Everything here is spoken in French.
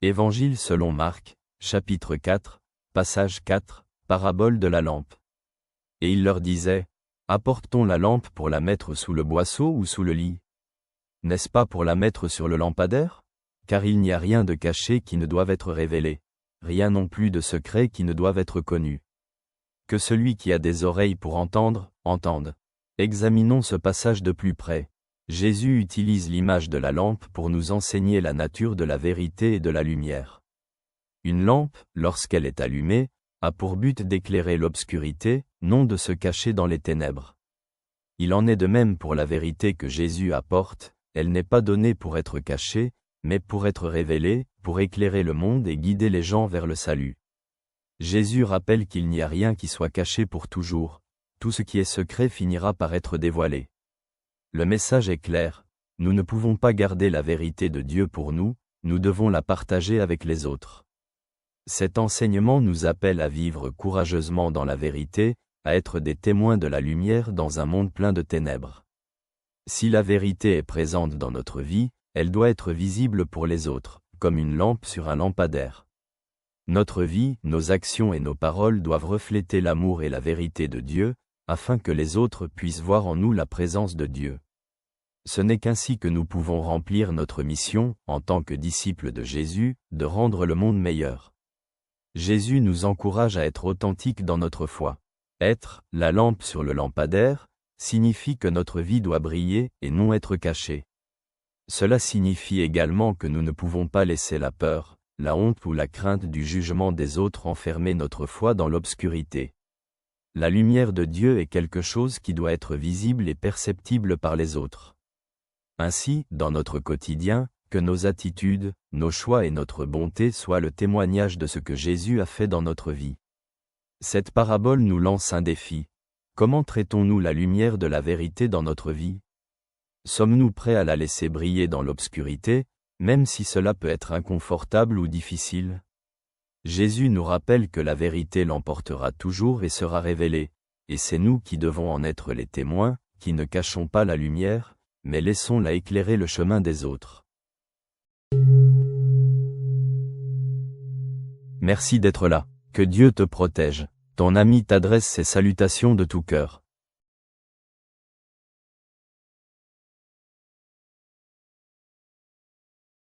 Évangile selon Marc, chapitre 4, passage 4, parabole de la lampe. Et il leur disait, apporte-t-on la lampe pour la mettre sous le boisseau ou sous le lit? N'est-ce pas pour la mettre sur le lampadaire? Car il n'y a rien de caché qui ne doive être révélé, rien non plus de secret qui ne doive être connu. Que celui qui a des oreilles pour entendre, entende. Examinons ce passage de plus près. Jésus utilise l'image de la lampe pour nous enseigner la nature de la vérité et de la lumière. Une lampe, lorsqu'elle est allumée, a pour but d'éclairer l'obscurité, non de se cacher dans les ténèbres. Il en est de même pour la vérité que Jésus apporte, elle n'est pas donnée pour être cachée, mais pour être révélée, pour éclairer le monde et guider les gens vers le salut. Jésus rappelle qu'il n'y a rien qui soit caché pour toujours, tout ce qui est secret finira par être dévoilé. Le message est clair, nous ne pouvons pas garder la vérité de Dieu pour nous, nous devons la partager avec les autres. Cet enseignement nous appelle à vivre courageusement dans la vérité, à être des témoins de la lumière dans un monde plein de ténèbres. Si la vérité est présente dans notre vie, elle doit être visible pour les autres, comme une lampe sur un lampadaire. Notre vie, nos actions et nos paroles doivent refléter l'amour et la vérité de Dieu, afin que les autres puissent voir en nous la présence de Dieu. Ce n'est qu'ainsi que nous pouvons remplir notre mission, en tant que disciples de Jésus, de rendre le monde meilleur. Jésus nous encourage à être authentiques dans notre foi. Être, la lampe sur le lampadaire, signifie que notre vie doit briller et non être cachée. Cela signifie également que nous ne pouvons pas laisser la peur, la honte ou la crainte du jugement des autres enfermer notre foi dans l'obscurité. La lumière de Dieu est quelque chose qui doit être visible et perceptible par les autres. Ainsi, dans notre quotidien, que nos attitudes, nos choix et notre bonté soient le témoignage de ce que Jésus a fait dans notre vie. Cette parabole nous lance un défi. Comment traitons-nous la lumière de la vérité dans notre vie? Sommes-nous prêts à la laisser briller dans l'obscurité, même si cela peut être inconfortable ou difficile? Jésus nous rappelle que la vérité l'emportera toujours et sera révélée, et c'est nous qui devons en être les témoins, qui ne cachons pas la lumière, mais laissons-la éclairer le chemin des autres. Merci d'être là. Que Dieu te protège. Ton ami t'adresse ses salutations de tout cœur.